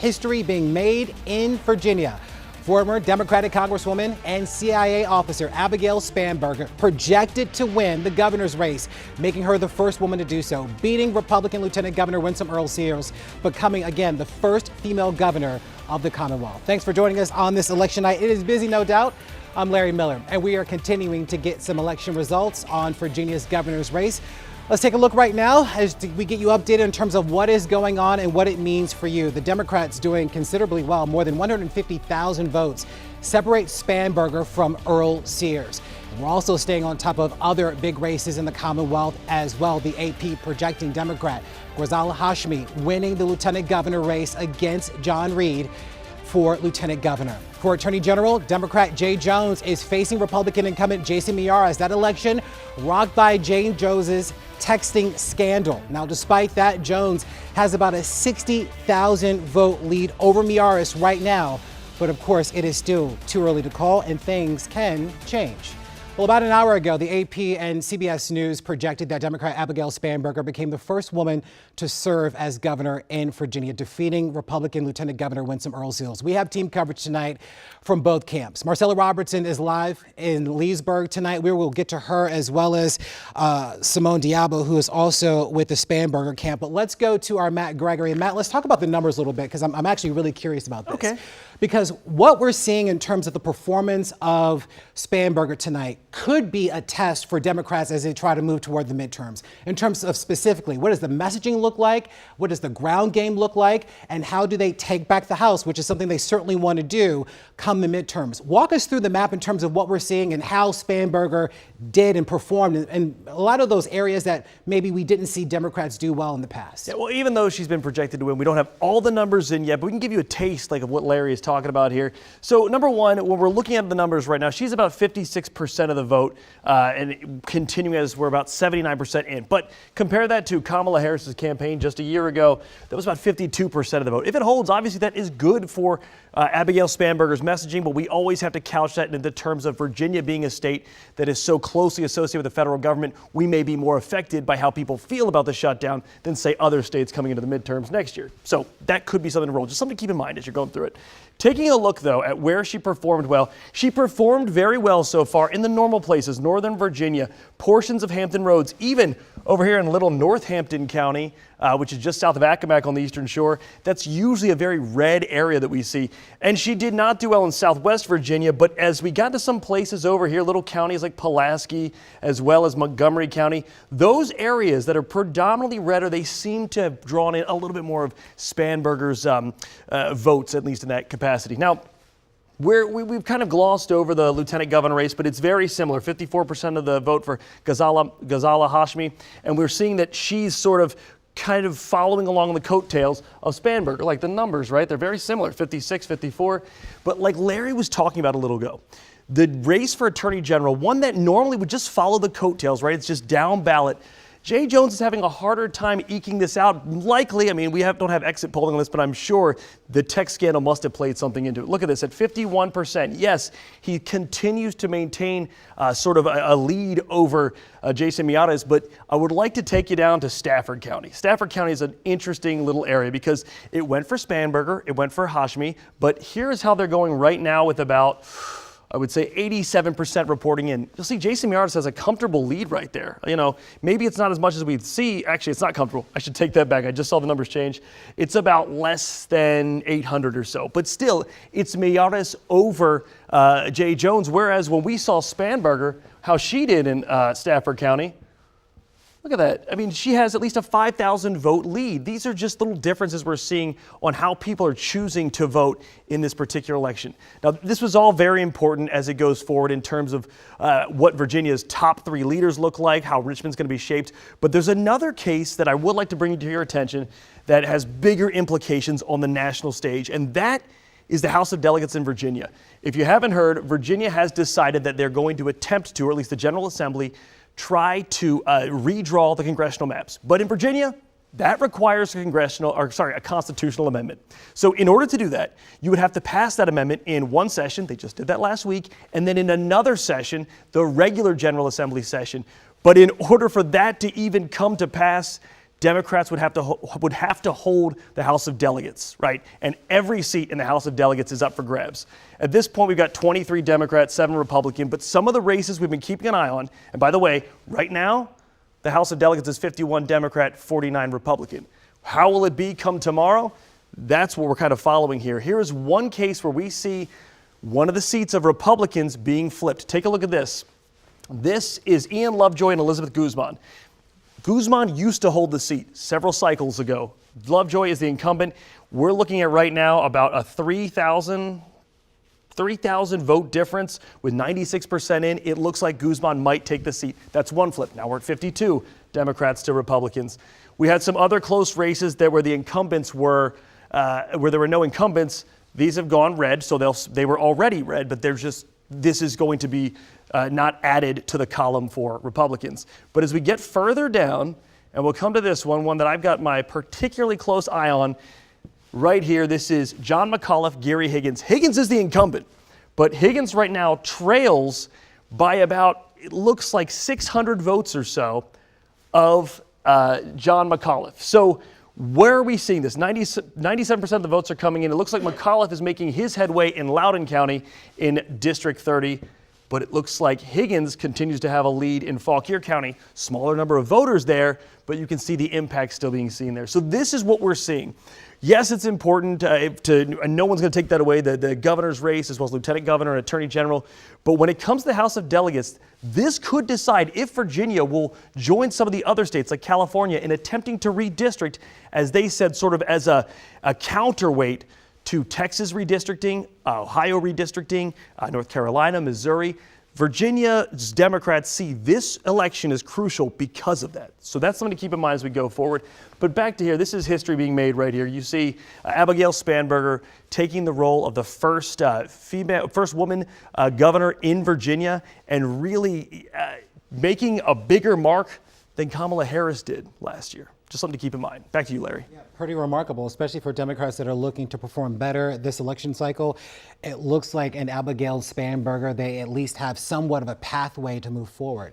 History being made in Virginia. Former Democratic Congresswoman and CIA officer Abigail Spanberger projected to win the governor's race, making her the first woman to do so, beating Republican Lieutenant Governor Winsome Earl-Sears, becoming again the first female governor of the Commonwealth. Thanks for joining us on this election night. It is busy, no doubt. I'm Larry Miller, and we are continuing to get some election results on Virginia's governor's race. Let's take a look right now as we get you updated in terms of what is going on and what it means for you. The Democrats doing considerably well, more than 150,000 votes separate Spanberger from Earl-Sears. We're also staying on top of other big races in the Commonwealth as well. The AP projecting Democrat Ghazala Hashmi winning the lieutenant governor race against John Reed for lieutenant governor. For Attorney General, Democrat Jay Jones is facing Republican incumbent Jason Miyares. That election rocked by Jay Jones's texting scandal. Now, despite that, Jones has about a 60,000 vote lead over Miyares right now. But of course, it is still too early to call and things can change. Well, about an hour ago, the AP and CBS News projected that Democrat Abigail Spanberger became the first woman to serve as governor in Virginia, defeating Republican Lieutenant Governor Winsome Earl-Sears. We have team coverage tonight from both camps. Marcella Robertson is live in Leesburg tonight. We will get to her as well as Simone Diabo, who is also with the Spanberger camp. But let's go to our Matt Gregory. And Matt, let's talk about the numbers a little bit because I'm actually really curious about this. Okay. Because what we're seeing in terms of the performance of Spanberger tonight could be a test for Democrats as they try to move toward the midterms. In terms of specifically, what does the messaging look like? What does the ground game look like? And how do they take back the House, which is something they certainly want to do come the midterms? Walk us through the map in terms of what we're seeing and how Spanberger did and performed in a lot of those areas that maybe we didn't see Democrats do well in the past. Yeah, well, even though she's been projected to win, we don't have all the numbers in yet, but we can give you a taste of what Larry is talking about here. So number one, when we're looking at the numbers right now, she's about 56% of the vote and continuing as we're about 79% in. But compare that to Kamala Harris's campaign just a year ago. That was about 52% of the vote. If it holds, obviously that is good for Abigail Spanberger's messaging, but we always have to couch that in the terms of Virginia being a state that is so closely associated with the federal government. We may be more affected by how people feel about the shutdown than, say, other states coming into the midterms next year. So that could be something to roll. Just something to keep in mind as you're going through it. Taking a look, though, at where she performed well, she performed very well so far in the normal places, Northern Virginia, portions of Hampton Roads, even over here in little Northampton County, which is just south of Accomack on the Eastern Shore. That's usually a very red area that we see. And she did not do well in Southwest Virginia, but as we got to some places over here, little counties like Pulaski, as well as Montgomery County, those areas that are predominantly red, or they seem to have drawn in a little bit more of Spanberger's votes, at least in that capacity. Now, we've kind of glossed over the lieutenant governor race, but it's very similar. 54% of the vote for Ghazala Hashmi, and we're seeing that she's sort of kind of following along the coattails of Spanberger. Like the numbers, right? They're very similar, 56, 54. But like Larry was talking about a little ago, the race for Attorney General, one that normally would just follow the coattails, right? It's just down ballot. Jay Jones is having a harder time eking this out. Likely, I mean, we don't have exit polling on this, but I'm sure the tech scandal must have played something into it. Look at this, at 51%. Yes, he continues to maintain sort of a lead over Jason Miyares, but I would like to take you down to Stafford County. Stafford County is an interesting little area because it went for Spanberger, it went for Hashmi, but here's how they're going right now with about, I would say, 87% reporting in. You'll see Jason Miyares has a comfortable lead right there. You know, maybe it's not as much as we'd see. Actually, it's not comfortable. I should take that back. I just saw the numbers change. It's about less than 800 or so. But still, it's Miyares over Jay Jones, whereas when we saw Spanberger, how she did in Stafford County, look at that. I mean, she has at least a 5,000 vote lead. These are just little differences we're seeing on how people are choosing to vote in this particular election. Now, this was all very important as it goes forward in terms of what Virginia's top three leaders look like, how Richmond's going to be shaped. But there's another case that I would like to bring to your attention that has bigger implications on the national stage, and that is the House of Delegates in Virginia. If you haven't heard, Virginia has decided that they're going to attempt to, or at least the General Assembly, try to redraw the congressional maps. But in Virginia, that requires a constitutional amendment. So in order to do that, you would have to pass that amendment in one session. They just did that last week. And then in another session, the regular General Assembly session. But in order for that to even come to pass, Democrats would have to hold the House of Delegates, right? And every seat in the House of Delegates is up for grabs. At this point, we've got 23 Democrats, 7 Republican, but some of the races we've been keeping an eye on, and by the way, right now, the House of Delegates is 51 Democrat, 49 Republican. How will it be come tomorrow? That's what we're kind of following here. Here is one case where we see one of the seats of Republicans being flipped. Take a look at this. This is Ian Lovejoy and Elizabeth Guzman. Guzman used to hold the seat several cycles ago. Lovejoy is the incumbent. We're looking at right now about a 3,000 vote difference with 96% in. It looks like Guzman might take the seat. That's one flip. Now we're at 52 Democrats to Republicans. We had some other close races there where the incumbents were, where there were no incumbents. These have gone red, so they were already red, but this is going to be not added to the column for Republicans. But as we get further down, and we'll come to this one that I've got my particularly close eye on right here. This is John McAuliffe, Gary Higgins. Higgins is the incumbent, but Higgins right now trails by about, it looks like 600 votes or so of John McAuliffe. So where are we seeing this? 97% of the votes are coming in. It looks like McAuliffe is making his headway in Loudoun County in District 30. But it looks like Higgins continues to have a lead in Fauquier County. Smaller number of voters there, but you can see the impact still being seen there. So this is what we're seeing. Yes, it's important and no one's going to take that away, the governor's race as well as lieutenant governor and attorney general. But when it comes to the House of Delegates, this could decide if Virginia will join some of the other states like California in attempting to redistrict, as they said, sort of as a counterweight to Texas redistricting, Ohio redistricting, North Carolina, Missouri. Virginia's Democrats see this election as crucial because of that. So that's something to keep in mind as we go forward. But back to here, this is history being made right here. You see Abigail Spanberger taking the role of the first woman governor in Virginia and really making a bigger mark than Kamala Harris did last year. Just something to keep in mind. Back to you, Larry. Yeah, pretty remarkable, especially for Democrats that are looking to perform better this election cycle. It looks like in Abigail Spanberger, they at least have somewhat of a pathway to move forward.